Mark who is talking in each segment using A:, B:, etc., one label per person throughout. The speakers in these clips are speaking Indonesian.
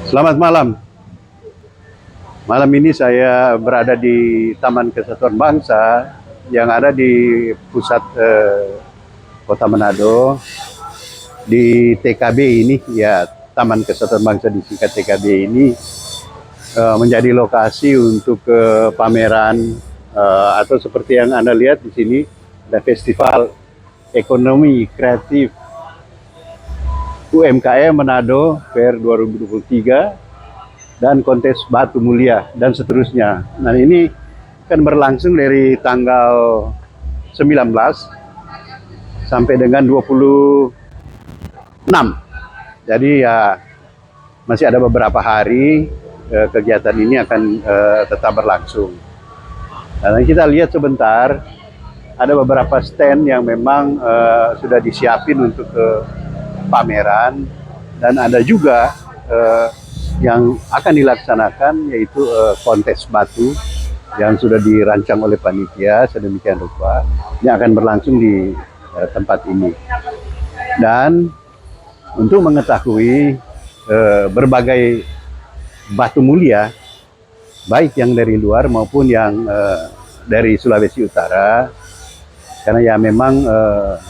A: Selamat malam. Malam ini saya berada di Taman Kesatuan Bangsa yang ada di pusat Kota Manado. Di TKB ini, ya Taman Kesatuan Bangsa disingkat TKB ini menjadi lokasi untuk pameran atau seperti yang Anda lihat di sini ada festival ekonomi kreatif UMKM Manado Fair 2023 dan kontes batu mulia dan seterusnya. Nah, ini akan berlangsung dari tanggal 19 sampai dengan 26. Jadi ya masih ada beberapa hari kegiatan ini akan tetap berlangsung. Nah, kita lihat sebentar, ada beberapa stand yang memang sudah disiapin untuk pameran, dan ada juga yang akan dilaksanakan yaitu kontes batu yang sudah dirancang oleh panitia sedemikian rupa yang akan berlangsung di tempat ini. Dan untuk mengetahui berbagai batu mulia baik yang dari luar maupun yang dari Sulawesi Utara, karena ya memang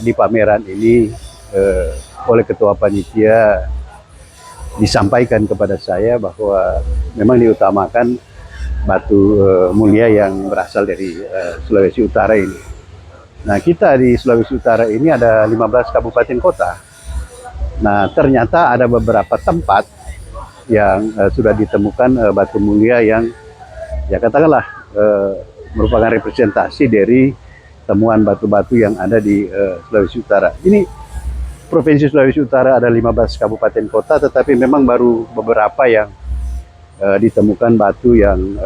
A: di pameran ini oleh ketua panitia disampaikan kepada saya bahwa memang diutamakan batu mulia yang berasal dari Sulawesi Utara ini. Nah, kita di Sulawesi Utara ini ada 15 kabupaten kota. Nah, ternyata ada beberapa tempat yang sudah ditemukan batu mulia yang ya katakanlah merupakan representasi dari temuan batu-batu yang ada di Sulawesi Utara. Ini Provinsi Sulawesi Utara ada 15 kabupaten kota, tetapi memang baru beberapa yang ditemukan batu yang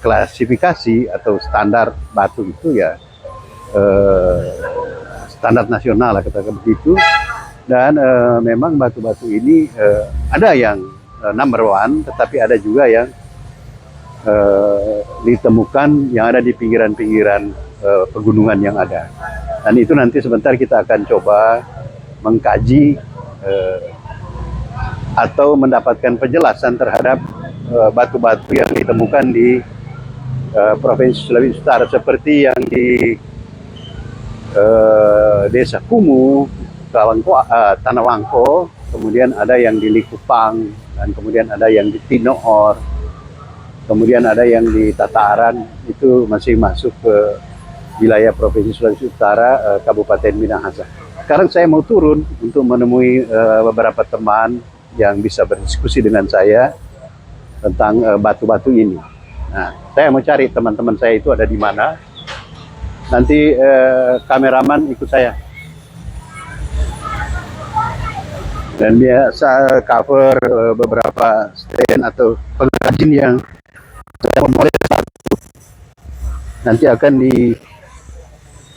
A: klasifikasi atau standar batu itu ya standar nasional lah katakan begitu. Dan memang batu-batu ini ada yang number one, tetapi ada juga yang ditemukan yang ada di pinggiran-pinggiran pegunungan yang ada. Dan itu nanti sebentar kita akan coba mengkaji atau mendapatkan penjelasan terhadap batu-batu yang ditemukan di Provinsi Sulawesi Utara, seperti yang di Desa Kumu, Tanah Wangko, kemudian ada yang di Likupang, dan kemudian ada yang di Tinoor, kemudian ada yang di Tataran. Itu masih masuk ke wilayah Provinsi Sulawesi Utara, Kabupaten Minahasa. Sekarang saya mau turun untuk menemui beberapa teman yang bisa berdiskusi dengan saya tentang batu-batu ini. Nah, saya mau cari teman-teman saya itu ada di mana. Nanti kameraman ikut saya. Dan biasa cover beberapa stand atau pengrajin yang saya memulai batu. Nanti akan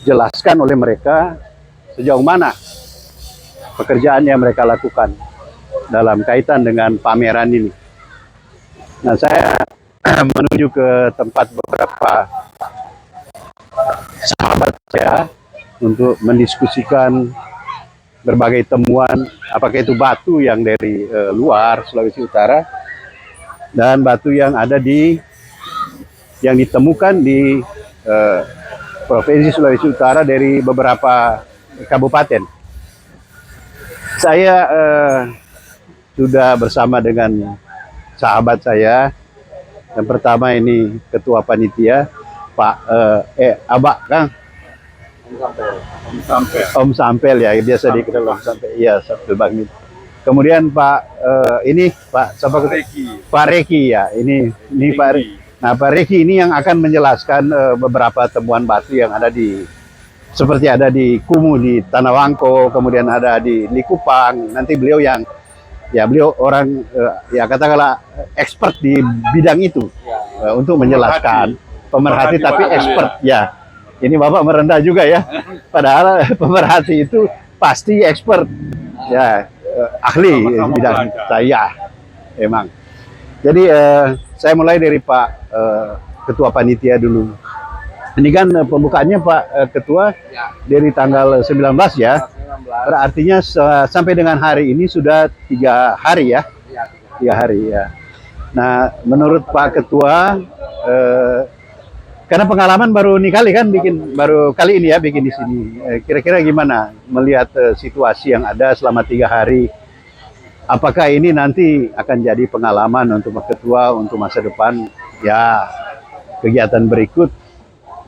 A: dijelaskan oleh mereka sejauh mana pekerjaan yang mereka lakukan dalam kaitan dengan pameran ini. Nah, saya menuju ke tempat beberapa sahabat saya untuk mendiskusikan berbagai temuan, apakah itu batu yang dari luar Sulawesi Utara dan batu yang ada yang ditemukan di Provinsi Sulawesi Utara dari beberapa kabupaten. Saya sudah bersama dengan sahabat saya. Yang pertama ini ketua panitia Pak Abak Kang Om Sampel ya, biasa dikenal Om Sampel. Iya, Bang. Kemudian Pak ini Pak siapa? Pak Reki ya. Ini Pak Reki. Nah, Pak Reki ini yang akan menjelaskan beberapa temuan batu yang ada seperti ada di Kumu, di Tanah Wangko, kemudian ada di Likupang. Nanti beliau beliau orang ya katakanlah expert di bidang itu untuk menjelaskan. Pemerhati tapi expert ya. Ini Bapak merendah juga ya. Padahal pemerhati itu pasti expert ya, ahli bidang saya emang. Jadi saya mulai dari Pak Ketua Panitia dulu. Ini kan pembukaannya Pak Ketua dari tanggal 19 ya. Berartinya sampai dengan hari ini sudah 3 hari ya. 3 hari ya. Nah, menurut Pak Ketua, karena pengalaman baru nih kali kan baru kali ini ya bikin di sini. Kira-kira gimana melihat situasi yang ada selama 3 hari? Apakah ini nanti akan jadi pengalaman untuk Pak Ketua untuk masa depan? Ya, kegiatan berikut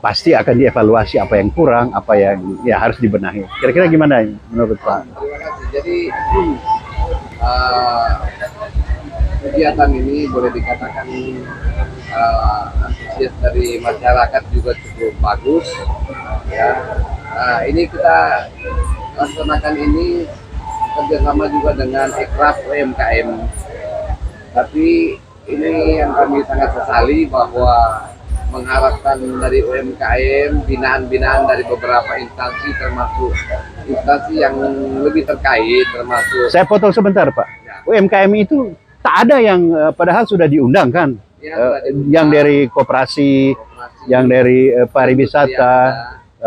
A: pasti akan dievaluasi apa yang kurang, apa yang ya harus dibenahi. Kira-kira gimana menurut Pak?
B: Terima kasih. Jadi kegiatan ini boleh dikatakan antusias dari masyarakat juga cukup bagus. Ya, ini kita laksanakan ini kerjasama juga dengan Ekraf UMKM. Tapi ini yang kami sangat sesali bahwa mengharapkan dari UMKM, binaan-binaan dari beberapa instansi termasuk instansi yang lebih terkait termasuk.
A: Saya potong sebentar Pak.
B: Ya.
A: UMKM itu tak ada yang padahal sudah diundang kan?
B: Ya,
A: yang dari koperasi, yang dari pariwisata,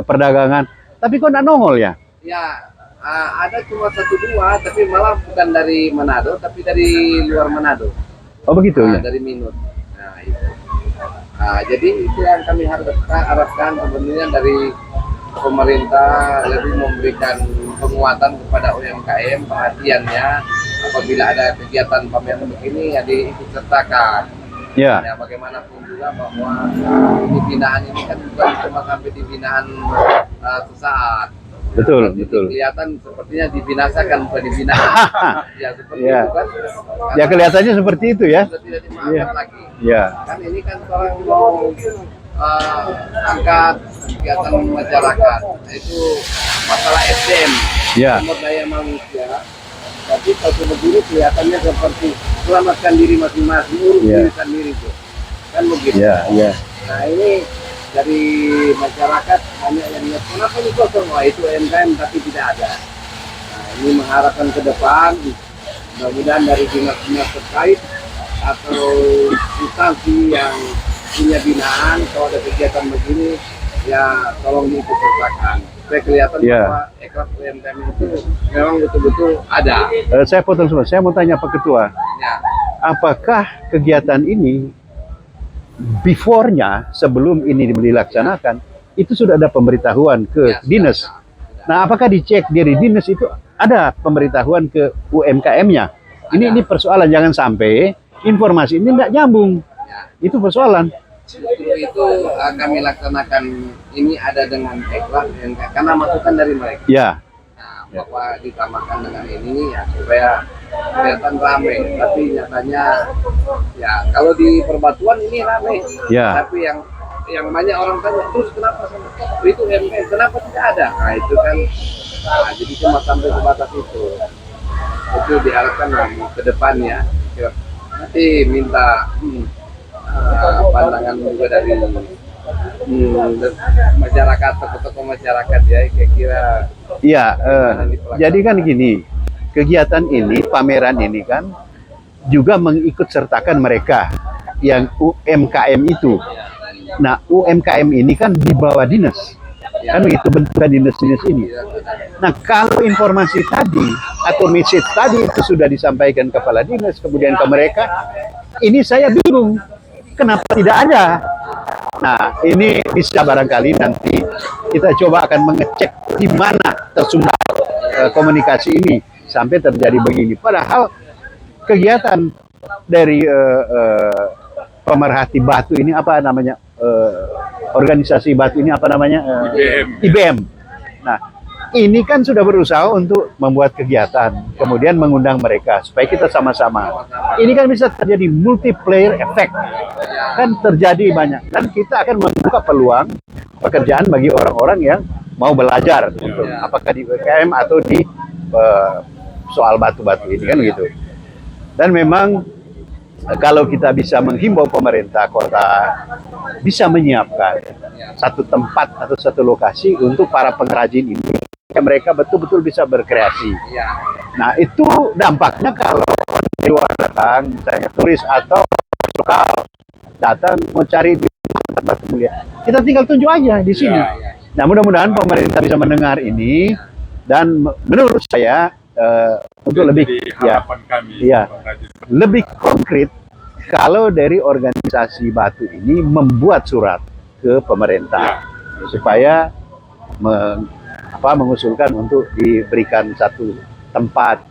A: perdagangan. Tapi kok nggak nongol ya?
B: Ya, ada cuma 1-2, tapi malah bukan dari Manado, tapi dari luar Manado.
A: Oh begitu ya?
B: Dari Minut. Nah, itu. Jadi itu yang kami harapkan sebenarnya dari pemerintah lebih memberikan penguatan kepada UMKM, perhatiannya apabila ada kegiatan pameran begini ya diikut sertakan.
A: Ya.
B: Ya, bagaimanapun juga bahwa ini binaan ini kan bukan cuma sampai di binaan sesaat.
A: Betul,
B: Jadi
A: betul.
B: kelihatan sepertinya dibinasakan, bukan dibinakan. Ya seperti
A: Ya.
B: itu kan.
A: Ya kelihatannya seperti itu ya.
B: Sudah tidak dimaafkan lagi.
A: Ya.
B: Kan ini kan orang mau angkat kegiatan masyarakat, itu masalah SDM,
A: Ya.
B: sumber daya manusia. Tapi kalau begini kelihatannya seperti selamatkan diri masing-masing, urus
A: Ya.
B: diri sendiri itu, kan begitu.
A: Ya, ya.
B: Nah ini dari masyarakat banyak yang lihat kenapa ini kosong, wah itu UMKM tapi tidak ada. Nah ini mengharapkan ke depan, mudah-mudahan dari dinas-dinas terkait atau instansi yang punya binaan kalau ada kegiatan begini ya tolong diikut sertakan. Supaya kelihatan bahwa Ekraf UMKM itu memang betul-betul ada.
A: Saya potong semua. Saya mau tanya Pak Ketua,
B: Ya.
A: apakah kegiatan ini before-nya sebelum ini dilaksanakan itu sudah ada pemberitahuan ke
B: Ya,
A: dinas?
B: sudah.
A: Nah, apakah dicek dari dinas itu ada pemberitahuan ke UMKM-nya? Ini persoalan, jangan sampai informasi ini tidak nyambung.
B: Ya.
A: Itu persoalan.
B: Justru itu kami laksanakan ini ada dengan Ekraf karena masukan dari mereka.
A: Ya,
B: Nah, bahwa ditambahkan dengan ini ya supaya kelihatan ramai. Tapi nyatanya ya kalau di perbatuan ini ramai.
A: Ya.
B: Tapi yang banyak orang tanya terus kenapa itu UMKM kenapa tidak ada? Nah itu kan jadi cuma sampai sebatas itu. Itu diharapkan ke depannya nanti minta pandangan juga dari masyarakat, tokoh-tokoh masyarakat ya kira-kira.
A: iya. Jadi kan gini, kegiatan ini, pameran ini kan juga mengikut sertakan mereka yang UMKM itu. Nah, UMKM ini kan di bawah dinas, kan begitu bentukan dinas-dinas ini. Nah, kalau informasi tadi atau message tadi itu sudah disampaikan kepala dinas, kemudian ke mereka, ini saya bingung, kenapa tidak ada? Nah, ini bisa barangkali nanti kita coba akan mengecek di mana tersumbat komunikasi ini sampai terjadi begini. Padahal kegiatan dari pemerhati batu ini apa namanya? Organisasi batu ini apa namanya? IBM. Nah, ini kan sudah berusaha untuk membuat kegiatan, kemudian mengundang mereka supaya kita sama-sama. Ini kan bisa terjadi multiplayer effect, kan terjadi banyak, dan kita akan membuka peluang pekerjaan bagi orang-orang yang mau belajar untuk apakah di UMKM atau di soal batu-batu ini kan gitu. Dan memang kalau kita bisa menghimbau pemerintah kota bisa menyiapkan satu tempat atau satu lokasi untuk para pengrajin ini, mereka betul-betul bisa berkreasi. Nah itu dampaknya kalau di luar datang, misalnya turis atau lokal datang mau cari di tempat mulia, kita tinggal tunjuk aja di sini. Nah mudah-mudahan pemerintah bisa mendengar ini, dan menurut saya untuk lebih
C: Jadi
A: ya
C: harapan kami
A: Iya.
C: pengrajin
A: lebih konkret kalau dari organisasi batu ini membuat surat ke pemerintah supaya mengusulkan untuk diberikan satu tempat,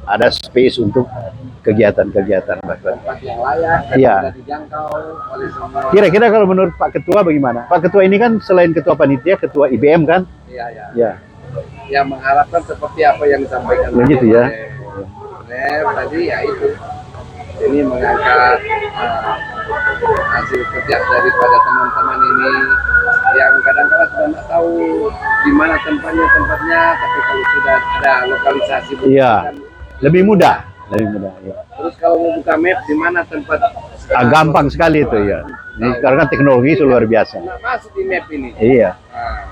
A: ada space untuk kegiatan-kegiatan batuan.
B: tempat yang layak dan
A: Iya.
B: bisa dijangkau oleh semua.
A: Kira-kira kalau menurut Pak Ketua bagaimana? Pak Ketua ini kan selain Ketua Panitia, Ketua IBM kan?
B: Iya, ya.
A: Ya,
B: Yang mengharapkan seperti apa yang disampaikan
A: Begitu ya.
B: oleh tadi ya itu. Ini mengangkat hasil kerja daripada teman-teman ini yang kadang-kadang sudah nggak tahu di mana tempatnya, tapi kalau sudah ada lokalisasi
A: Iya.
B: kan,
A: lebih mudah. Ya.
B: terus kalau mau buka map di mana tempat
A: Gampang sekali itu ya. Ini sekarang kan teknologi luar biasa.
B: Nah, masuk di map ini.
A: Iya.
B: Nah,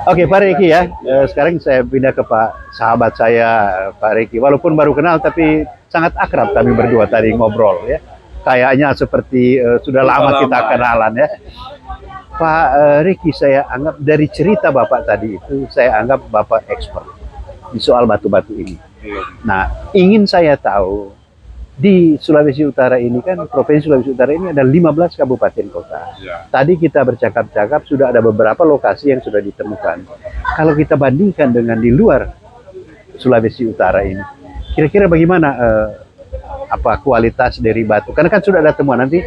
A: Oke, Pak Riki ya. Sekarang saya pindah ke Pak sahabat saya, Pak Riki. Walaupun baru kenal, tapi sangat akrab kami berdua tadi ngobrol ya. Kayaknya seperti sudah lama kita kenalan ya. Pak Riki, saya anggap dari cerita Bapak tadi itu, saya anggap Bapak expert di soal batu-batu ini. Nah, ingin saya tahu, di Sulawesi Utara ini kan, Provinsi Sulawesi Utara ini ada 15 kabupaten kota.
C: Ya.
A: Tadi kita bercakap-cakap, sudah ada beberapa lokasi yang sudah ditemukan. Kalau kita bandingkan dengan di luar Sulawesi Utara ini, kira-kira bagaimana apa kualitas dari batu? Karena kan sudah ada temuan, nanti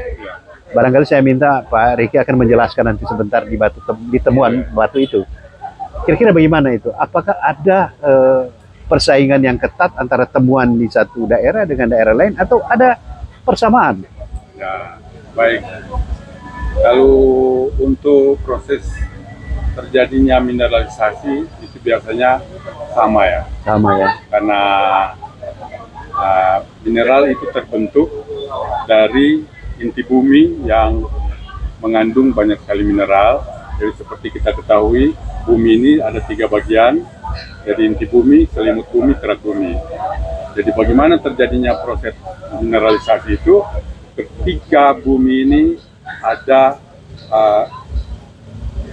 A: barangkali saya minta Pak Riki akan menjelaskan nanti sebentar di temuan batu itu. Kira-kira bagaimana itu? Apakah ada persaingan yang ketat antara temuan di satu daerah dengan daerah lain, atau ada persamaan?
C: Ya, baik. Kalau untuk proses terjadinya mineralisasi itu biasanya sama ya,
A: Sama ya.
C: karena mineral itu terbentuk dari inti bumi yang mengandung banyak sekali mineral. Jadi seperti kita ketahui, bumi ini ada 3 bagian, jadi inti bumi, selimut bumi, kerak bumi. Jadi bagaimana terjadinya proses mineralisasi itu ketika bumi ini ada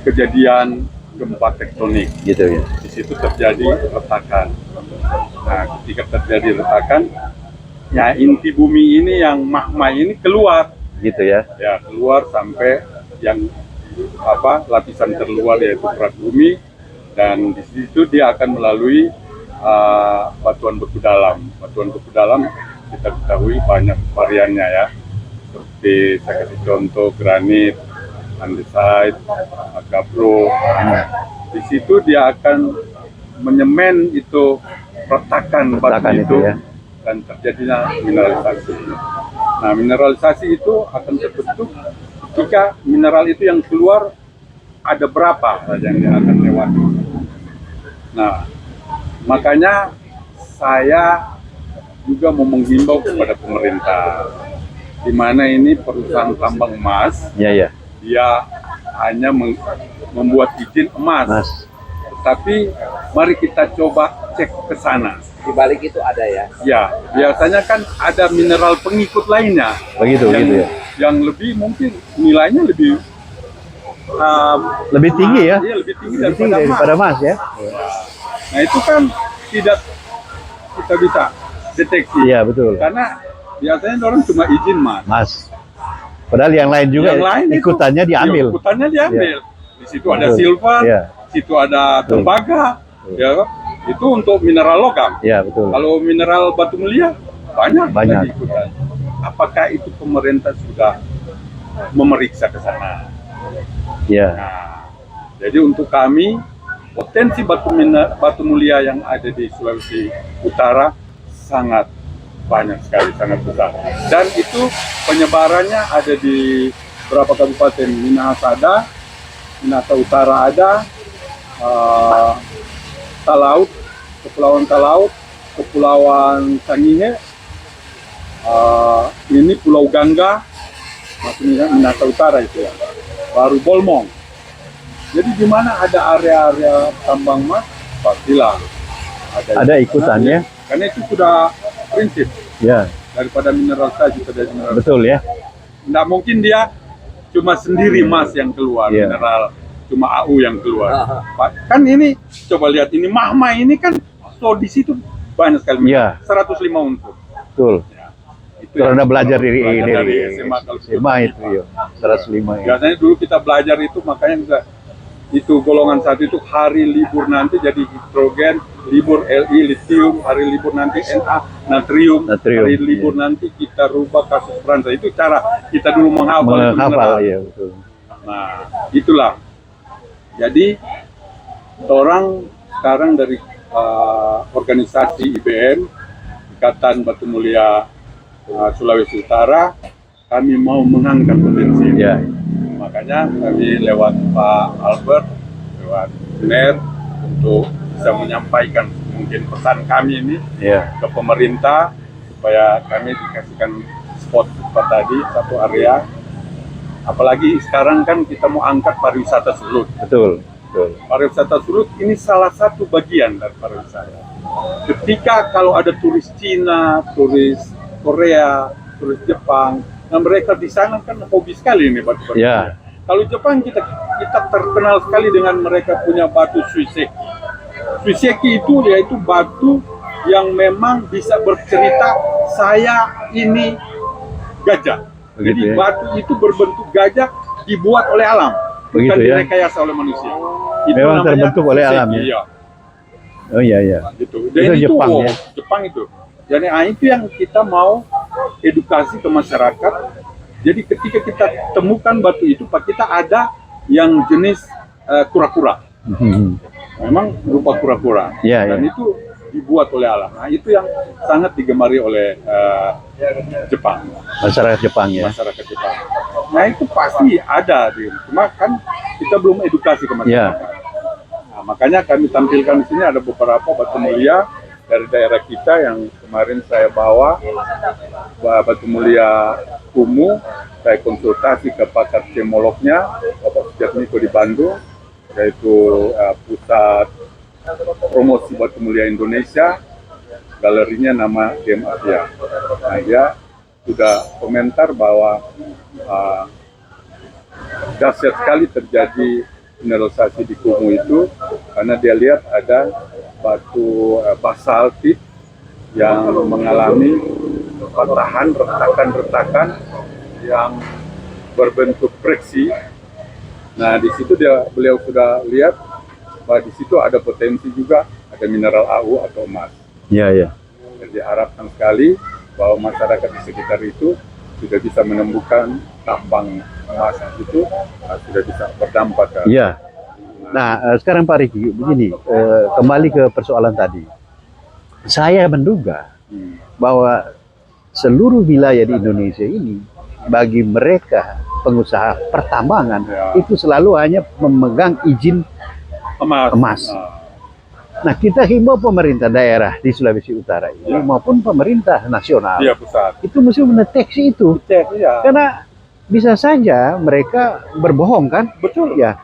C: kejadian gempa tektonik.
A: Gitu ya.
C: Di situ terjadi retakan. Nah, ketika terjadi retakan, ya inti bumi ini yang magma ini keluar,
A: Gitu ya.
C: ya keluar sampai yang lapisan terluar yaitu kerak bumi, dan di situ dia akan melalui batuan beku dalam. Batuan beku dalam kita ketahui banyak variannya ya, seperti saya kasih contoh granit, andesite, gabbro. Di situ dia akan menyemen itu retakan batu itu
A: ya.
C: dan terjadinya mineralisasi. Nah, mineralisasi itu akan terbentuk ketika mineral itu yang keluar ada berapa saja yang dia akan lewati. Nah, makanya saya juga mau menghimbau kepada pemerintah, di mana ini perusahaan tambang emas,
A: Ya.
C: dia hanya membuat izin emas.
A: Mas.
C: Tapi mari kita coba cek ke sana.
B: di balik itu ada ya.
C: Ya, biasanya kan ada mineral pengikut lainnya.
A: Begitu ya.
C: Yang lebih mungkin nilainya lebih
A: Lebih tinggi ya.
C: Iya, lebih tinggi
A: Lebih tinggi
C: daripada
A: daripada
C: emas.
A: Mas ya.
C: Nah, itu kan tidak kita bisa deteksi.
A: Iya, betul.
C: Karena biasanya orang cuma izin mas.
A: Mas. Padahal yang lain juga
C: Yang lain itu,
A: ikutannya diambil.
C: ya, ikutannya diambil. Di situ ada
A: Betul.
C: silver,
A: Iya.
C: di situ ada tembaga, ya kan? Itu untuk mineral logam.
A: Iya, betul.
C: Kalau mineral batu mulia banyak
A: Banyak.
C: lagi ikutan. Apakah itu pemerintah sudah memeriksa ke sana?
A: Iya.
C: Nah, jadi untuk kami potensi batu mulia yang ada di Sulawesi Utara sangat banyak sekali, sangat besar. Dan itu penyebarannya ada di beberapa kabupaten. Minahasa ada, Minahasa Utara ada, Talaut, Kepulauan Talaut, Kepulauan Sangihe, ini Pulau Gangga, maksudnya Minahasa Utara itu ya. Baru Bolmong. Jadi di mana ada area-area tambang emas, pastilah
A: Ada ikutannya.
C: Karena itu sudah prinsip
A: Ya,
C: daripada mineral saja terjadi mineral.
A: betul ya.
C: Nggak mungkin dia cuma sendiri emas yang keluar,
A: Iya.
C: mineral cuma AU yang keluar. Kan ini coba lihat ini magma ini kan So di situ banyak sekali
A: Iya.
C: 105 unsur.
A: Betul.
C: Ya, itu
A: Kalau
C: yang
A: udah belajar
C: belajar
A: dari
C: dari SMA, kalau
A: SMA itu ya, 105 ya.
C: biasanya dulu kita belajar itu, makanya kita itu golongan satu itu hari libur nanti jadi hidrogen, libur Li litium, hari libur nanti Na natrium,
A: Natrium,
C: hari libur
A: iya.
C: nanti kita rubah kasus Fransa. Itu cara kita dulu menghafal itu
A: Menghafal
C: mineral.
A: ya, betul.
C: Nah, itulah. Jadi orang sekarang dari organisasi IBM, Ikatan Batu Mulia Sulawesi Utara, kami mau mengangkat potensi ini.
A: Ya.
C: Makanya kami lewat Pak Albert, lewat NER, untuk bisa menyampaikan mungkin pesan kami ini
A: Ya.
C: ke pemerintah, supaya kami dikasihkan spot tadi, satu area. Apalagi sekarang kan kita mau angkat pariwisata Sulut.
A: Betul. Betul.
C: Pariwisata Sulut ini salah satu bagian dari pariwisata. Ketika kalau ada turis Cina, turis Korea, turis Jepang, nah mereka di sana kan hobi sekali ini batu-batu.
A: Ya.
C: Kalau Jepang kita terkenal sekali dengan mereka punya batu suiseki. Suiseki itu yaitu batu yang memang bisa bercerita saya ini gajah.
A: Begitu
C: Jadi
A: ya.
C: batu itu berbentuk gajah dibuat oleh alam, bukan
A: Begitu ya.
C: direkayasa oleh manusia. Itu
A: Memang
C: namanya
A: terbentuk oleh
C: suiseki,
A: alam ya.
C: iya.
A: Oh iya ya.
C: Gitu.
A: Itu Jepang ya.
C: Jepang itu. Jadi itu yang kita mau edukasi ke masyarakat. Jadi ketika kita temukan batu itu, Pak, kita ada yang jenis kura-kura. Memang berupa kura-kura.
A: Ya,
C: Dan
A: ya.
C: itu dibuat oleh alam. Nah, itu yang sangat digemari oleh Jepang,
A: Masyarakat Jepang ya.
C: masyarakat Jepang. Nah, itu pasti ada, cuma kan kita belum edukasi ke masyarakat. Nah, makanya kami tampilkan di sini ada beberapa batu mulia dari daerah kita yang kemarin saya bawa, batu mulia kumuh. Saya konsultasi ke pakar gemolognya, Bapak Sujatmiko di Bandung, yaitu pusat promosi batu mulia Indonesia, galerinya nama Game Asia. Nah, dia sudah komentar bahwa dahsyat sekali terjadi mineralisasi di kumuh itu, karena dia lihat ada batu basaltit yang mengalami patahan, retakan-retakan yang berbentuk freksi. Nah, di situ beliau sudah lihat bahwa di situ ada potensi juga, ada mineral AU atau emas.
A: Iya, iya.
C: Jadi harapkan sekali bahwa masyarakat di sekitar itu sudah bisa menemukan tambang emas itu, sudah bisa berdampak ke.
A: Iya. Nah, sekarang Pak Riki, begini, kembali ke persoalan tadi. Saya menduga bahwa seluruh wilayah di Indonesia ini, bagi mereka pengusaha pertambangan, itu selalu hanya memegang izin emas. Nah, kita himbau pemerintah daerah di Sulawesi Utara ini maupun pemerintah nasional,
C: Pusat.
A: itu mesti mendeteksi itu.
C: Iya.
A: Karena bisa saja mereka berbohong kan?
C: Betul.
A: Ya.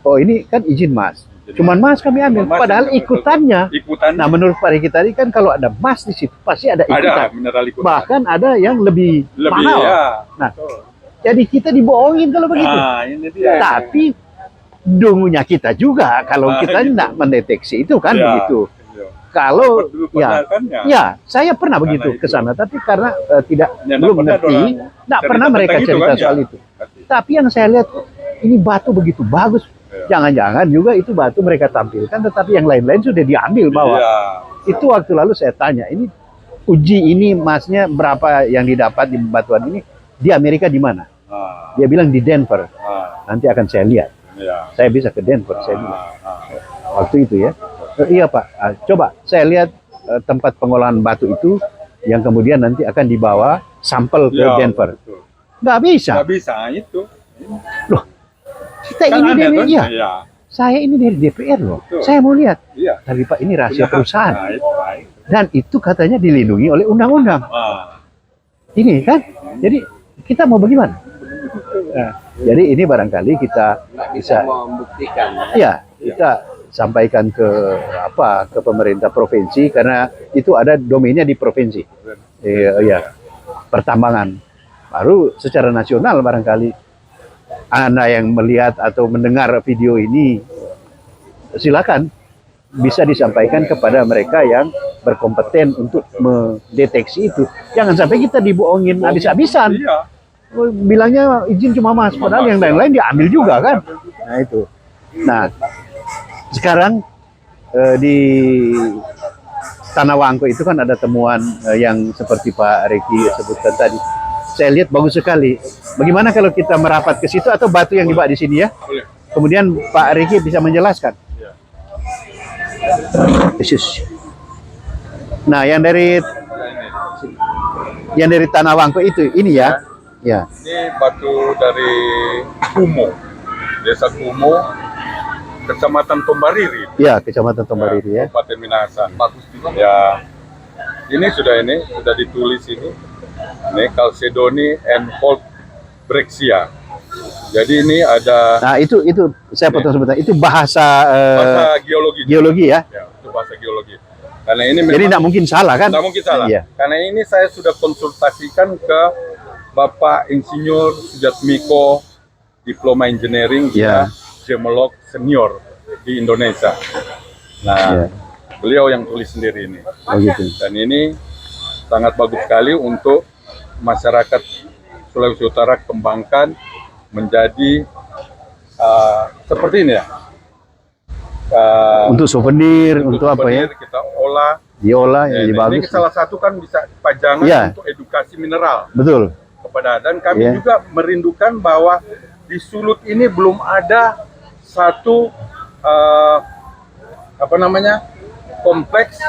A: Oh, ini kan izin emas. Cuman emas kami ambil, padahal ikutannya. Nah, menurut Pak Riki tadi kan kalau ada emas di situ pasti ada ikutan.
C: Ada mineral ikutan.
A: Bahkan ada yang lebih mahal.
C: Ya.
A: Nah, jadi kita dibohongin kalau begitu.
C: Nah, ini dia.
A: Tapi dungunya kita juga kalau kita
C: gitu.
A: tidak mendeteksi itu kan
C: Ya.
A: begitu. Kalau
C: Dulu
A: ya,
C: kan,
A: ya saya pernah begitu
C: itu.
A: ke sana, tapi karena belum
C: pernah
A: ngerti, tidak pernah mereka
C: tentang itu
A: cerita
C: kan,
A: soal
C: ya.
A: itu. Tapi yang saya lihat, ini batu begitu bagus.
C: Ya.
A: Jangan-jangan juga itu batu mereka tampilkan, tetapi yang lain-lain sudah diambil bahwa.
C: Iya.
A: Itu waktu lalu saya tanya, ini uji ini emasnya berapa yang didapat di batuan ini di Amerika di mana?
C: Ah,
A: Dia bilang di Denver.
C: ah,
A: Nanti akan saya lihat.
C: iya.
A: Saya bisa ke Denver, saya bilang.
C: Ah.
A: Waktu itu ya. Iya Pak, coba saya lihat tempat pengolahan batu itu yang kemudian nanti akan dibawa sampel ke
C: Iya,
A: Denver.
C: betul.
A: Nggak bisa.
C: Nggak bisa itu.
A: Loh, kita
C: Kan
A: ini
C: ada,
A: dari
C: kan?
A: iya.
C: Iya.
A: Saya ini dari DPR loh.
C: Betul.
A: Saya mau lihat.
C: Iya.
A: Tapi Pak ini rahasia
C: Punya hak.
A: perusahaan.
C: Nah, itu, baik.
A: Dan itu katanya dilindungi oleh undang-undang.
C: Ah.
A: Ini kan. Jadi kita mau bagaimana? Nah, jadi ini barangkali kita
B: Nggak
A: bisa
B: membuktikan.
A: ya kita sampaikan ke pemerintah provinsi, karena itu ada domainnya di provinsi. Iya, pertambangan. Baru secara nasional barangkali Anda yang melihat atau mendengar video ini silakan bisa disampaikan kepada mereka yang berkompeten untuk mendeteksi itu. Jangan sampai kita dibohongin habis-habisan.
C: Iya.
A: Oh, bilangnya izin cuma Mas, padahal yang lain-lain diambil juga kan. Nah itu. Nah sekarang di Tanah Wangko itu kan ada temuan yang seperti Pak Reki sebutkan tadi. Saya lihat bagus sekali. Bagaimana kalau kita merapat ke situ atau batu yang dibawa di sini ya?
C: Boleh.
A: Kemudian Pak Reki bisa menjelaskan.
C: Iya.
A: Yesus. Nah, yang dari Tanah Wangko itu ini ya. Ya.
C: Ini batu dari Kumo, Desa Kumo, Kecamatan Tombariri.
A: Ya, Kecamatan Tombariri ya.
C: Kabupaten Minahasa. Bagus juga. Ya. Ini sudah ditulis ini. Ini Chalcedony and Holt Brexia. Jadi ini ada
A: Nah, itu saya potong sebentar. Itu bahasa
C: bahasa geologi.
A: geologi ya.
C: Ya, itu bahasa geologi. Karena ini
A: Jadi tidak mungkin salah kan?
C: Tidak mungkin salah.
A: Iya.
C: Karena ini saya sudah konsultasikan ke Bapak Insinyur Sujatmiko, Diploma Engineering, dia geolog senior di Indonesia. Nah,
A: Iya.
C: beliau yang tulis sendiri ini.
A: Oh gitu.
C: Dan ini sangat bagus sekali untuk masyarakat Sulawesi Utara kembangkan menjadi seperti ini ya.
A: Untuk souvenir, untuk apa ya?
C: souvenir kita olah.
A: Diolah ya,
C: Ini
A: bagus.
C: salah satu kan bisa pajangan
A: Iya.
C: untuk edukasi mineral
A: Betul.
C: kepada, dan kami
A: Iya.
C: juga merindukan bahwa di Sulut ini belum ada satu kompleks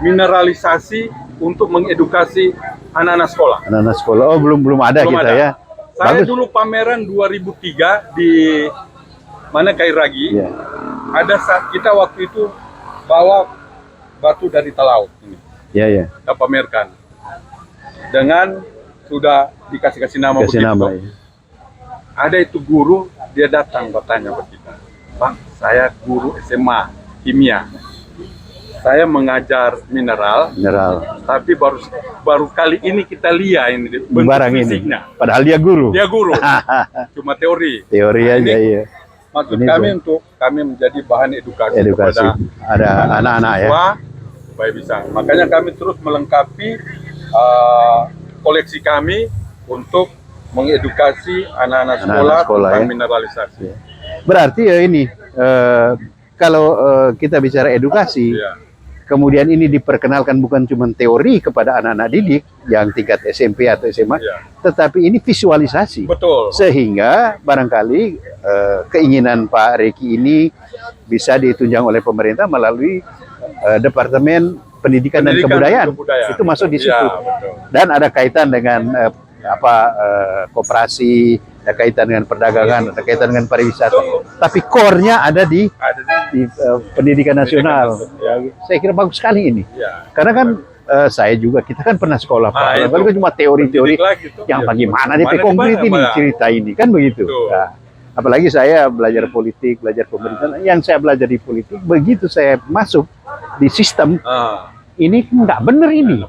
C: mineralisasi untuk mengedukasi anak-anak sekolah.
A: Anak-anak sekolah. Oh, belum ada
C: Belum
A: kita
C: ada.
A: ya.
C: Saya
A: Bagus.
C: dulu pameran 2003 di mana Kairagi.
A: Iya.
C: Ada saat kita waktu itu bawa batu dari Talaut ini.
A: Iya, iya.
C: Kita pamerkan dengan sudah dikasih nama
A: Kasih
C: begitu.
A: nama ya.
C: Ada itu guru, dia datang bertanya ke kita, Pak, saya guru SMA kimia, saya mengajar mineral, tapi baru kali ini kita lihat ini bentuk
A: Barang ini.
C: fisiknya.
A: Padahal dia guru.
C: Dia guru, cuma teori.
A: Teori
C: Nah,
A: aja
C: ini
A: iya.
C: Maksud
A: Ini
C: kami
A: tuh.
C: untuk kami menjadi bahan edukasi
A: Edukasi.
C: kepada
A: Ada anak-anak ya.
C: siswa, supaya bisa. Makanya kami terus melengkapi koleksi kami untuk mengedukasi anak-anak sekolah,
A: sekolah,
C: tentang
A: ya.
C: mineralisasi.
A: Berarti ya ini kalau kita bicara edukasi,
C: Iya.
A: kemudian ini diperkenalkan bukan cuma teori kepada anak-anak didik yang tingkat SMP atau SMA,
C: Iya.
A: tetapi ini visualisasi.
C: Betul.
A: Sehingga barangkali keinginan Pak Reki ini bisa ditunjang oleh pemerintah melalui Departemen Pendidikan dan Kebudayaan. Itu masuk di situ.
C: Iya, betul.
A: Dan ada kaitan dengan koperasi, ada kaitan dengan perdagangan, ada kaitan dengan pariwisata. Tapi core-nya ada di
C: Ada
A: di pendidikan nasional.
C: Ya.
A: Saya kira bagus sekali ini.
C: Ya.
A: Karena kan saya juga, kita kan pernah sekolah, Pak.
C: itu.
A: Lalu kan cuma teori-teori
C: Pendidik lagi tuh.
A: yang
C: Ya,
A: bagaimana
C: mana
A: DP konkret ini
C: mana.
A: cerita ini, kan begitu.
C: Betul.
A: Nah, apalagi saya belajar politik, belajar pemerintahan. Yang saya belajar di politik, begitu saya masuk di sistem, ini nggak bener ini.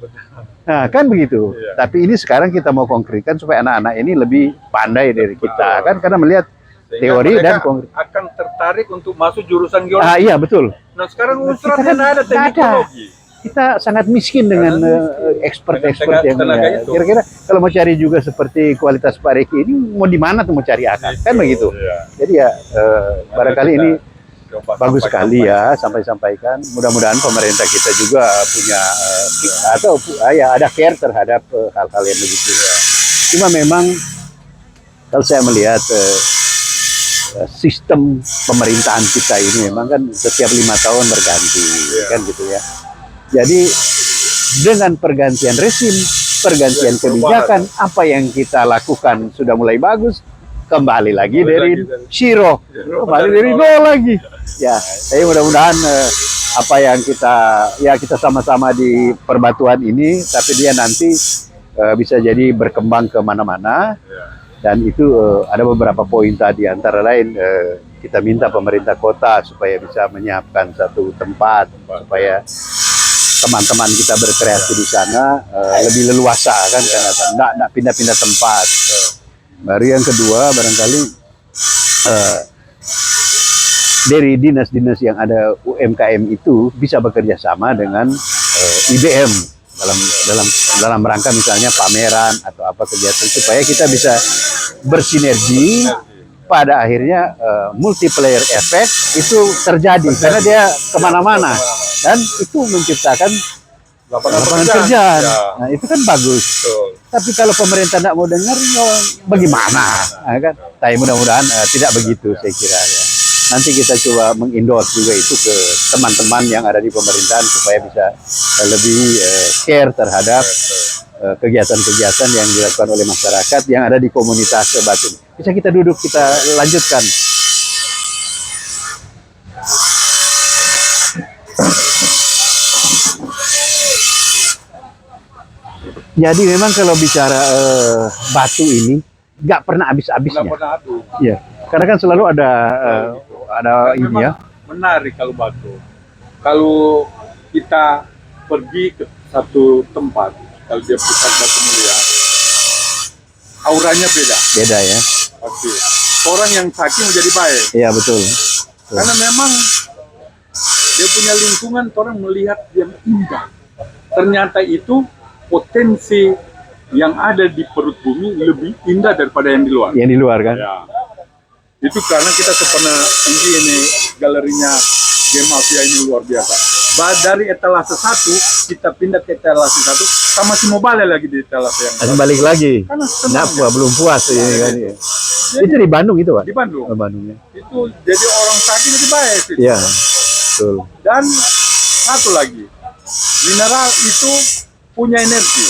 A: Nah, kan begitu.
C: Iya.
A: Tapi ini sekarang kita mau konkretkan supaya anak-anak ini lebih pandai dari kita, kan? Karena melihat
C: Sehingga
A: teori
C: mereka
A: dan konkret.
C: akan tertarik untuk masuk jurusan geologi.
A: Iya, betul.
C: Nah sekarang
A: Kita
C: unsurnya
A: kan
C: ada
A: nggak
C: teknik
A: ada.
C: geologi.
A: Kita sangat miskin dengan expert-expert yang
C: tenaga itu.
A: kira-kira kalau mau cari juga seperti kualitas Pak Reki ini mau di mana tuh mau cari akal, kan begitu.
C: Iya.
A: Jadi ya barangkali
C: Kita
A: ini
C: coba
A: bagus
C: sampaikan.
A: sekali ya sampaikan. Mudah-mudahan pemerintah kita juga punya ada care terhadap hal-hal yang begitu. Cuma memang kalau saya melihat sistem pemerintahan kita ini memang kan setiap 5 tahun berganti, kan gitu ya. Jadi dengan pergantian rezim, pergantian kebijakan, apa yang kita lakukan sudah mulai bagus, kembali lagi dari zero, kembali dari nol lagi. Ya, saya mudah-mudahan apa yang kita sama-sama di perbatuan ini, tapi dia nanti bisa jadi berkembang ke mana-mana. Dan itu ada beberapa poin tadi, antara lain kita minta pemerintah kota supaya bisa menyiapkan satu tempat supaya teman-teman kita berkreasi di sana lebih leluasa, kan, karena enggak pindah-pindah tempat. Baru yang kedua barangkali dari dinas-dinas yang ada UMKM itu bisa bekerja sama dengan IBM dalam rangka misalnya pameran atau apa kegiatan supaya kita bisa bersinergi, pada akhirnya multiplayer effect itu terjadi karena dia kemana-mana dan itu menciptakan lapangan kerjaan.
C: Ya.
A: Nah itu kan bagus.
C: Betul.
A: Tapi kalau pemerintah tidak mau dengar, ya bagaimana? Nah, kan? Tapi mudah-mudahan tidak begitu saya kira ya. Nanti kita coba mengendorse juga itu ke teman-teman yang ada di pemerintahan supaya bisa lebih care terhadap kegiatan-kegiatan yang dilakukan oleh masyarakat yang ada di komunitas Batu. Bisa kita duduk, kita lanjutkan. Jadi memang kalau bicara Batu ini nggak pernah habis-habisnya.
C: Nggak pernah habis.
A: Ya, karena kan selalu ada ini
C: Memang
A: ya.
C: menarik kalau Batu. Kalau kita pergi ke satu tempat, kalau dia pusat Batu Mulia, auranya beda.
A: Beda ya.
C: Pasti. Orang yang sakit menjadi baik.
A: Iya betul.
C: Karena memang dia punya lingkungan, orang melihat yang indah. Ternyata itu potensi yang ada di perut bumi lebih indah daripada yang di luar.
A: Yang di luar kan.
C: Ya. Itu karena kita pernah tinggi ini galerinya Game Mafia ini luar biasa. Dari etalase 1 kita pindah ke etalase 1, kita masih mau balik lagi di etalase yang
A: Masih balik lagi.
C: Karena senang.
A: Nggak belum puas ini kan.
C: Jadi,
A: Itu di Bandung itu Pak?
C: di Bandung.
A: Oh, Bandungnya.
C: Itu jadi orang sakit lebih baik. Itu.
A: Iya. Betul.
C: Dan satu lagi, mineral itu punya energi.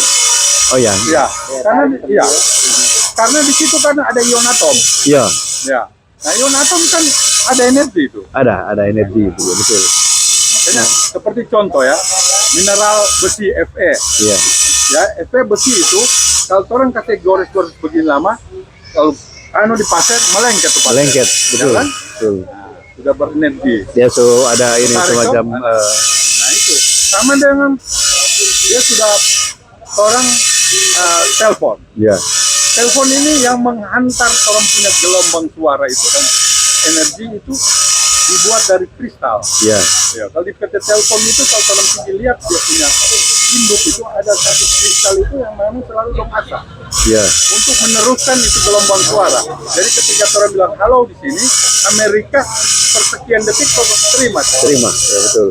A: Oh ya.
C: Ya, karena di situ kan ada ion atom.
A: Iya.
C: Ya, nah ion atom kan ada energi itu.
A: Ada energi itu ya, betul.
C: Makanya seperti contoh ya, mineral besi Fe.
A: Iya.
C: Ya, Fe besi itu kalau orang kasih gores-gores begini lama, kalau di pasir melengket tuh pasir.
A: Lengket, betul.
C: Ya kan?
A: Betul.
C: Sudah berenergi.
A: Ya so ada ini
C: Tarik
A: semacam
C: dong. Nah itu sama dengan dia sudah orang telepon.
A: ya.
C: Telepon ini yang menghantar orang punya gelombang suara itu kan energi itu dibuat dari kristal.
A: Ya.
C: Ya, kalau di PT Telkom itu kalau orang tinggi lihat dia punya induk itu ada satu kristal itu yang memang selalu asa
A: Ya.
C: untuk meneruskan itu gelombang suara. Jadi ketika orang bilang halo di sini, Amerika persekian detik terima.
A: Terima. Ya betul.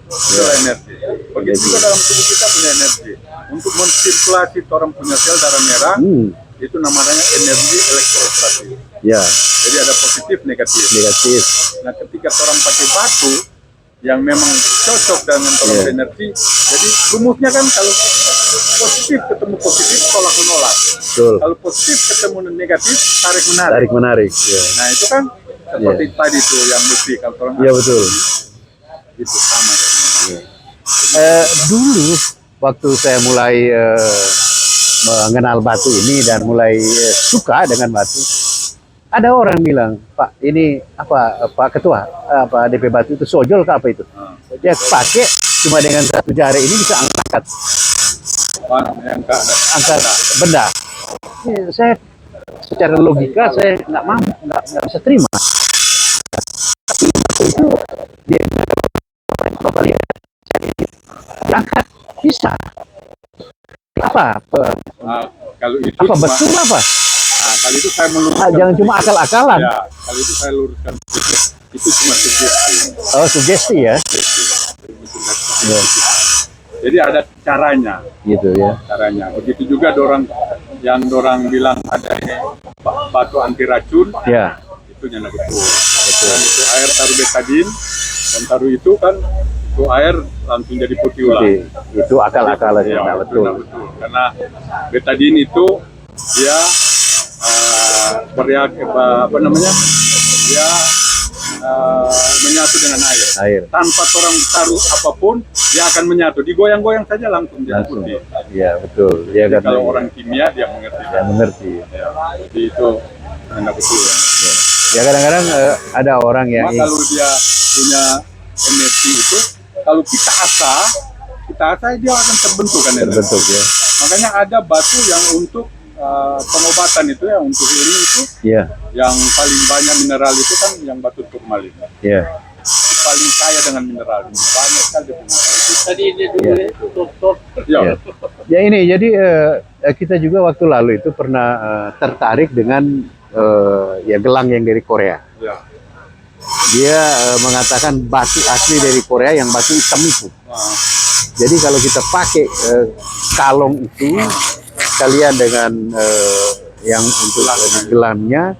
C: Itu energi. Begitu juga dalam tubuh kita punya energi. Untuk mensirkulasi orang punya sel darah merah, itu namanya energi elektrostatik.
A: Ya.
C: Jadi ada positif, negatif.
A: Negatif.
C: Nah, ketika orang pakai batu yang memang cocok dengan orang energi, jadi rumusnya kan kalau positif ketemu positif, tolak menolak.
A: Betul.
C: Kalau positif ketemu negatif, tarik menarik.
A: Tarik menarik. Ya.
C: Nah, itu kan seperti tadi tuh yang besi kalau orang
A: Iya betul.
C: itu sama.
A: Dulu waktu saya mulai mengenal batu ini dan mulai suka dengan batu, ada orang bilang, Pak, ini apa Pak Ketua, apa DP Batu itu sojol ke apa itu? Dia pakai cuma dengan satu jari ini bisa angkat benda. Ini saya secara logika saya nggak mampu, nggak bisa terima. Itu dia angkat bisa. Apa?
C: Kalau itu
A: Apa betul apa?
C: kalau itu saya meluruskan.
A: Jangan cuma akal-akalan.
C: Ya, kalau itu saya luruskan. Itu cuma sugesti.
A: Oh, sugesti ya. Ya.
C: Jadi ada caranya.
A: Gitu ya.
C: Caranya. Begitu juga dorang bilang ada ini batu anti racun.
A: Ya.
C: Itu nyana betul. Dan itu air taruh betadin dan taruh itu kan itu air langsung jadi putih ulang.
A: Itu akal-akalan ya, betul.
C: Karena betadin itu dia dia menyatu dengan air. Tanpa orang taruh apapun dia akan menyatu, digoyang-goyang saja langsung jadi putih.
A: Iya betul. Dia
C: Jadi
A: kan
C: kalau orang kimia dia mengerti.
A: Ya mengerti.
C: Ya, jadi itu enak betul.
A: Ya kadang-kadang ada orang yang
C: kalau dia punya energi itu, kalau kita asah dia akan terbentuk kan energi.
A: terbentuk ya.
C: Makanya ada batu yang untuk pengobatan itu ya, untuk healing itu,
A: Iya.
C: yang paling banyak mineral itu kan yang batu turmalin. turmalin.
A: Ya.
C: Paling kaya dengan mineral ini, banyak sekali mineral.
B: Tadi ini dulu
A: Ya.
B: tutup.
C: Ya,
A: Ya. Ya ini jadi kita juga waktu lalu itu pernah tertarik dengan ya gelang yang dari Korea.
C: ya.
A: Dia mengatakan batu asli dari Korea yang batu hitam itu.
C: Nah,
A: Jadi kalau kita pakai kalung itu sekalian dengan yang untuk gelangnya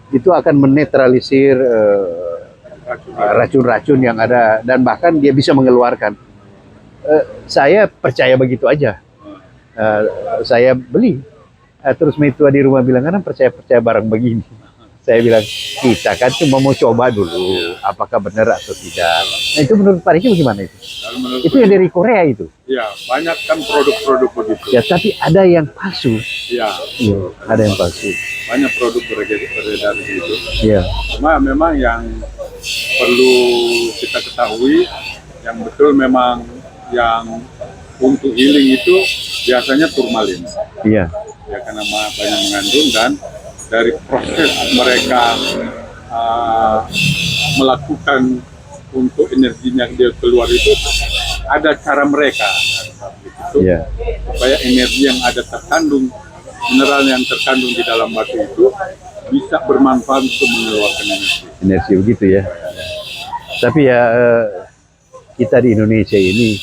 A: itu akan menetralisir racun-racun yang ada dan bahkan dia bisa mengeluarkan. Saya percaya begitu aja. Saya beli. Terus Mitua di rumah bilang, kan percaya barang begini. Saya bilang, kita kan cuma mau coba dulu, apakah benar atau tidak. Nah itu menurut Pak Riki bagaimana itu?
C: kalau menurut
A: Itu yang dari Korea itu.
C: ya banyak kan produk-produk begitu.
A: Ya tapi ada yang palsu.
C: Ya,
A: Iya, ada yang palsu.
C: banyak produk beredar begitu.
A: Iya,
C: Cuma memang yang perlu kita ketahui, yang betul memang yang untuk healing itu biasanya turmalin.
A: iya,
C: Ya karena banyak mengandung dan dari proses mereka melakukan untuk energinya dia keluar itu ada cara mereka gitu,
A: iya,
C: supaya energi yang ada terkandung mineral yang terkandung di dalam batu itu bisa bermanfaat untuk mengeluarkan energi.
A: energi begitu ya. Tapi ya kita di Indonesia ini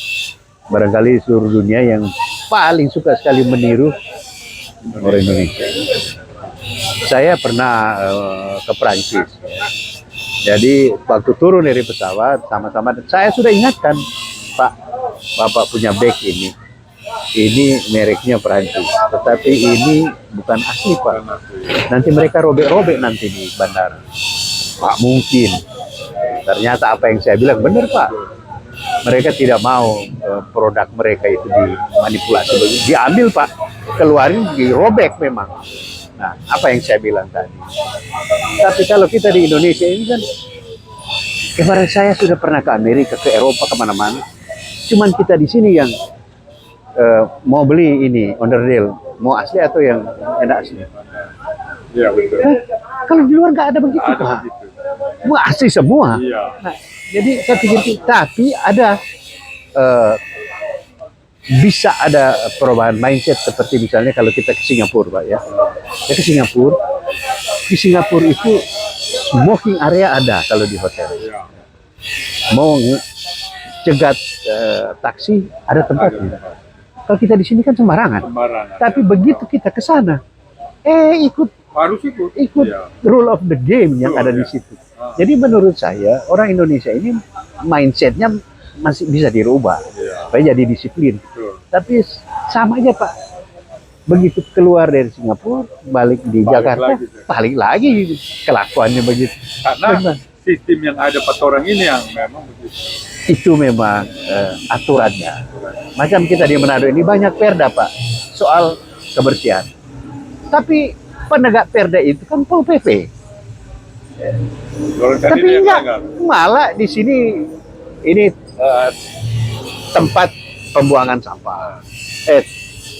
A: barangkali seluruh dunia yang paling suka sekali meniru orang Indonesia. Saya pernah ke Prancis. Jadi waktu turun dari pesawat sama-sama saya sudah ingatkan, Pak, Bapak punya bag ini mereknya Prancis, tetapi ini bukan asli Pak. Nanti mereka robek-robek nanti di bandara. Pak mungkin. Ternyata apa yang saya bilang benar Pak. Mereka tidak mau produk mereka itu dimanipulasi begitu. Diambil Pak, keluarin dirobek memang. Nah, apa yang saya bilang tadi. Tapi kalau kita di Indonesia ini kan, kemarin saya sudah pernah ke Amerika, ke Eropa, kemana-mana. Cuman kita di sini yang mau beli ini onderdil, mau asli atau yang tidak asli.
C: Iya betul.
A: Kalau di luar nggak ada begitu
C: Ada
A: Pak.
C: begitu.
A: Semua asli semua.
C: Iya.
A: Nah, jadi saya pikir, tapi ada bisa ada perubahan mindset seperti misalnya kalau kita ke Singapura Pak ya. Saya ke Singapura, di Singapura itu smoking area ada kalau di hotel.
C: Iya.
A: Mau cegat taksi ada tempatnya. Kalau kita di sini kan sembarangan.
C: Sembarangan.
A: Tapi begitu kita ke sana, ikut
C: Harus ikut.
A: ikut
C: Iya.
A: rule of the game yang ada di situ. Jadi menurut saya orang Indonesia ini mindsetnya masih bisa dirubah,
C: Iya.
A: supaya jadi disiplin.
C: Betul.
A: Tapi sama aja Pak, begitu keluar dari Singapura, balik di
C: Balik
A: Jakarta,
C: lagi, Pak.
A: balik lagi kelakuannya begitu.
C: Karena
A: Memang.
C: sistem yang ada 4 orang ini yang memang begitu.
A: Itu memang aturannya. Macam kita di Manado ini banyak perda Pak, soal kebersihan. Tapi penegak perda itu kan Pol PP.
C: Kalau tadi
A: Tapi
C: dia
A: enggak,
C: melanggar.
A: malah di sini ini tempat pembuangan sampah.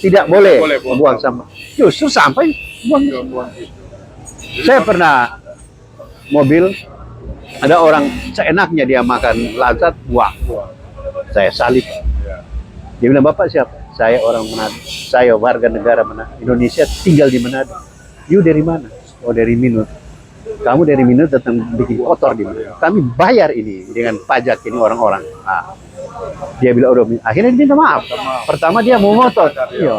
A: Tidak boleh,
C: Boleh buang
A: buang sampah. Justru sampah buang.
C: Dia buang gitu.
A: Saya pernah mobil, ada orang seenaknya dia makan lazat, buang.
C: Buang.
A: Saya salib.
C: Iya.
A: Dia bilang, Bapak siapa? Saya orang Manado. Saya warga negara Manado. Indonesia, tinggal di Manado. You dari mana? Oh dari Minut. Kamu dari Minut datang bikin kotor di mana? Kami bayar ini dengan pajak ini orang-orang. Nah, dia bilang, akhirnya dia minta maaf. Pertama dia mau ngotot. Iya,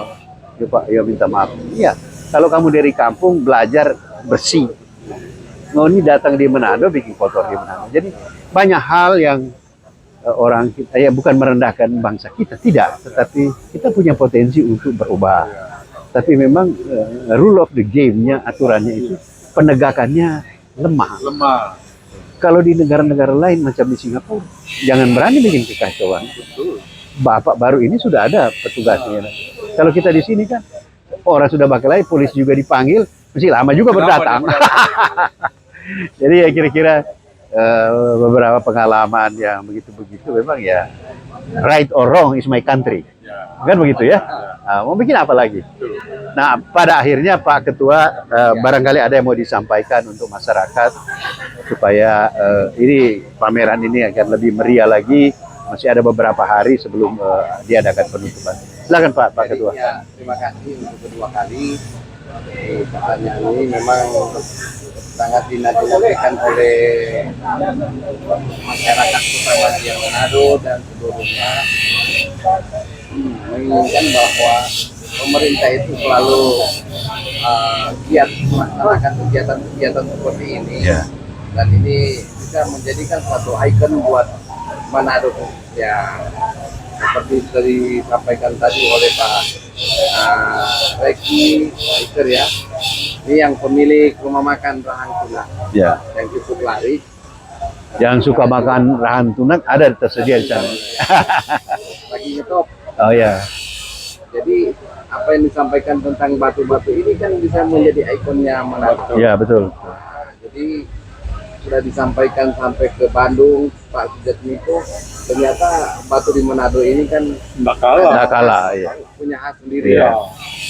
A: ya, Pak, ya minta maaf. Iya, kalau kamu dari kampung belajar bersih. Ini datang di Manado bikin kotor di Manado. Jadi banyak hal yang orang kita ya bukan merendahkan bangsa kita, tidak, tetapi kita punya potensi untuk berubah. Tapi memang rule of the game-nya, aturannya itu penegakannya lemah.
C: Lemah.
A: Kalau di negara-negara lain macam di Singapura, jangan berani bikin kekacauan.
C: Betul.
A: Bapak baru ini sudah ada petugasnya. Kalau kita di sini kan orang sudah bakal polisi juga dipanggil, mesti lama juga
C: Lama
A: berdatang. Jadi ya kira-kira beberapa pengalaman yang begitu-begitu memang ya right or wrong is my country.
C: Ya.
A: Kan begitu ya? Nah, mau bikin apa lagi?
C: Betul.
A: Nah, pada akhirnya Pak Ketua barangkali ada yang mau disampaikan untuk masyarakat supaya ini pameran ini akan lebih meriah lagi. Masih ada beberapa hari sebelum diadakan penutupan. Silakan Pak
B: Jadi,
A: Ketua.
B: ya, terima kasih untuk kedua kali. Pertanyaan ini memang sangat dinantikan oleh masyarakat terutama yang Manado dan seluruhnya, menginginkan bahwa pemerintah itu selalu giat melaksanakan kegiatan-kegiatan seperti ini,
A: Ya.
B: dan ini bisa menjadikan suatu ikon buat Manado ya, seperti sudah disampaikan tadi oleh Pak Reki Iker ya. Ini yang pemilik rumah makan Rahang Tunak
A: Ya.
B: yang cukup laris.
A: Yang suka makan rahang tunak ada tersedia di sana.
B: Lagi ngetop.
A: Oh ya.
B: Jadi apa yang disampaikan tentang batu-batu ini kan bisa menjadi ikonnya Manado.
A: Ya betul.
B: Jadi sudah disampaikan sampai ke Bandung, Pak Sujatmiko, ternyata batu di Manado ini kan
C: Nggak kalah.
A: Nggak kalah, iya.
B: punya khas sendiri
A: Iya.
B: ya.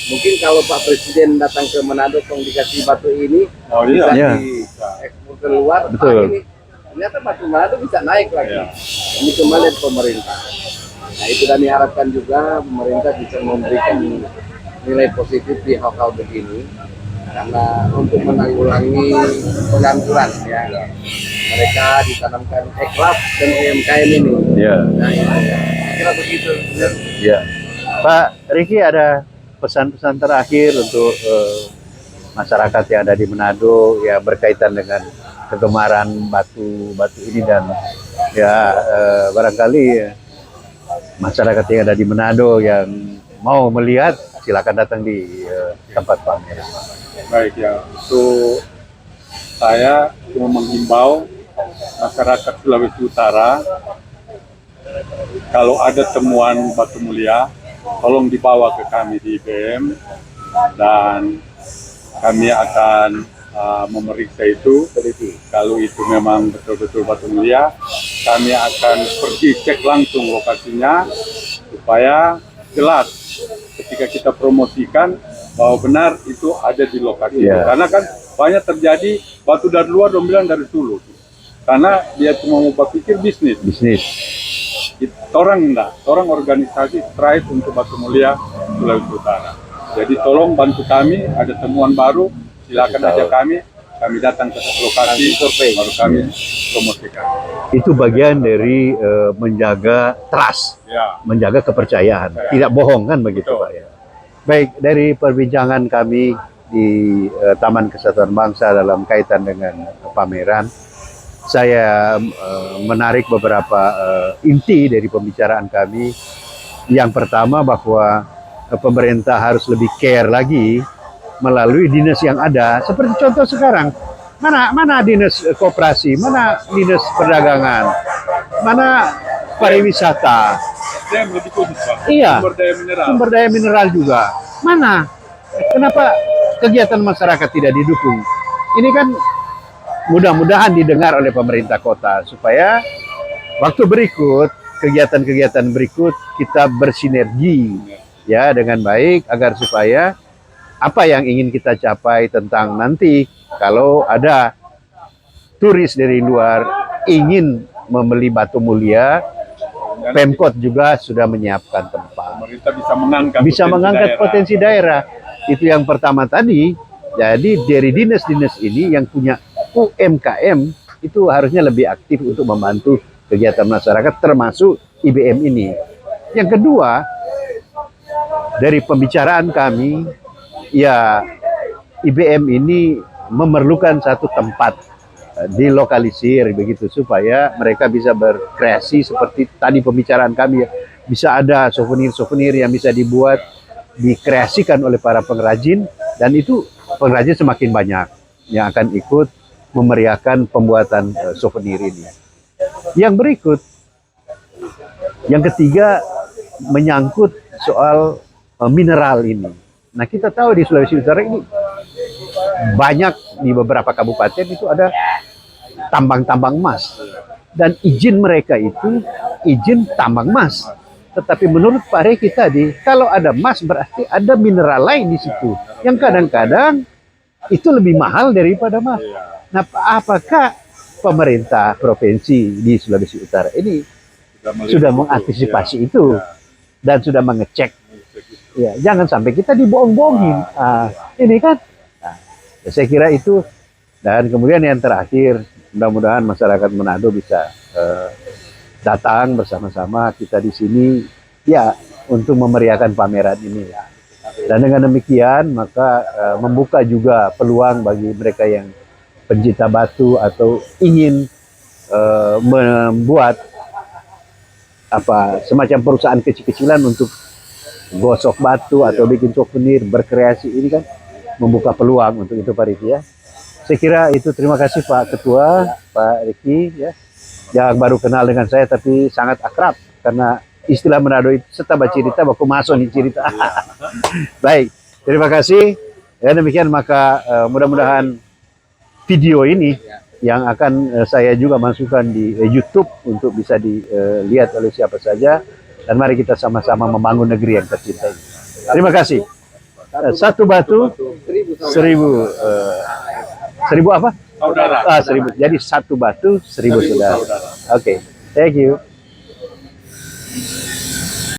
B: Mungkin kalau Pak Presiden datang ke Manado tong dikasih batu ini,
C: Oh
B: bisa
C: iya.
A: Iya.
B: diekspor keluar. Pak,
A: Betul.
B: ini ternyata batu Manado bisa naik lagi.
C: Iya.
B: Ini kembali ke pemerintah. Nah itu dan diharapkan juga pemerintah bisa memberikan nilai positif di hal-hal begini, karena untuk menanggulangi pengangguran ya, mereka ditanamkan eklaf dan UMKM ini.
A: Ya.
B: Nah itu ya, kira begitu.
A: Ya. Pak Riki, ada pesan-pesan terakhir untuk masyarakat yang ada di Manado ya berkaitan dengan kegemaran batu-batu ini, dan ya barangkali masyarakat yang ada di Manado yang mau melihat silakan datang di tempat pameran.
C: Baik ya, untuk saya cuma menghimbau masyarakat Sulawesi Utara, kalau ada temuan batu mulia, tolong dibawa ke kami di IBM, dan kami akan memeriksa itu. Kalau itu memang betul-betul batu mulia, kami akan pergi cek langsung lokasinya supaya jelas ketika kita promosikan bahwa benar itu ada di lokasi itu.
A: Yeah.
C: Karena kan banyak terjadi batu dari luar dong bilang dari Sulu, karena dia cuma mau berpikir bisnis. Orang enggak, orang organisasi strive untuk batu mulia Sulawesi Utara. Jadi tolong bantu kami, ada temuan baru silakan aja kami datang ke lokasi baru kami promosikan.
A: Itu bagian dari menjaga trust,
C: Ya.
A: menjaga kepercayaan, tidak bohong kan begitu
C: Betul.
A: Pak ya. Baik, dari perbincangan kami di Taman Kesatuan Bangsa dalam kaitan dengan pameran, saya menarik beberapa inti dari pembicaraan kami. Yang pertama bahwa pemerintah harus lebih care lagi melalui dinas yang ada. Seperti contoh sekarang, mana dinas koperasi, mana dinas perdagangan, mana pariwisata.
C: SDM lebih khusus Pak.
A: Iya.
C: Sumber daya mineral.
A: Sumber daya mineral juga. Mana? Kenapa kegiatan masyarakat tidak didukung? Ini kan mudah-mudahan didengar oleh pemerintah kota supaya waktu berikut, kegiatan-kegiatan berikut kita bersinergi ya dengan baik agar supaya apa yang ingin kita capai tentang nanti kalau ada turis dari luar ingin membeli batu mulia,
C: Dan
A: Pemkot juga sudah menyiapkan tempat.
C: pemerintah bisa mengangkat
A: Potensi daerah. Itu yang pertama tadi. Jadi dari dinas-dinas ini yang punya UMKM itu harusnya lebih aktif untuk membantu kegiatan masyarakat termasuk IBM ini. Yang kedua, dari pembicaraan kami, ya IBM ini memerlukan satu tempat dilokalisir begitu supaya mereka bisa berkreasi seperti tadi pembicaraan kami ya. Bisa ada souvenir-souvenir yang bisa dibuat, dikreasikan oleh para pengrajin, dan itu pengrajin semakin banyak yang akan ikut memeriahkan pembuatan souvenir ini. Yang berikut, yang ketiga menyangkut soal mineral ini. Nah kita tahu di Sulawesi Utara ini banyak di beberapa kabupaten itu ada tambang-tambang emas, dan izin mereka itu izin tambang emas. Tetapi menurut Pak Reki tadi, kalau ada emas berarti ada mineral lain di situ yang kadang-kadang itu lebih mahal daripada emas. Nah, apakah pemerintah provinsi di Sulawesi Utara ini
C: melihat
A: sudah
C: itu,
A: mengantisipasi
C: ya.
A: itu
C: Ya.
A: dan sudah mengecek. Ya, jangan sampai kita dibohong-bohongin. Ini kan, ya saya kira itu. Dan kemudian yang terakhir, mudah-mudahan masyarakat Manado bisa datang bersama-sama kita di sini, ya untuk memeriahkan pameran ini. Dan dengan demikian maka membuka juga peluang bagi mereka yang pencinta batu atau ingin membuat semacam perusahaan kecil-kecilan untuk gosok batu atau bikin souvenir, berkreasi, ini kan membuka peluang untuk itu Pak Riki ya. Saya kira itu. Terima kasih Pak Ketua, Pak Riki ya, yang baru kenal dengan saya tapi sangat akrab karena istilah Manado itu setaba cerita baku masuk nih cerita. Baik, terima kasih. Ya demikian maka mudah-mudahan video ini yang akan saya juga masukkan di YouTube untuk bisa dilihat oleh siapa saja, dan mari kita sama-sama membangun negeri yang tercinta ini. Terima kasih. Satu batu, seribu apa?
C: Saudara.
A: 1000. Jadi satu batu 1000 saudara. Oke, thank you.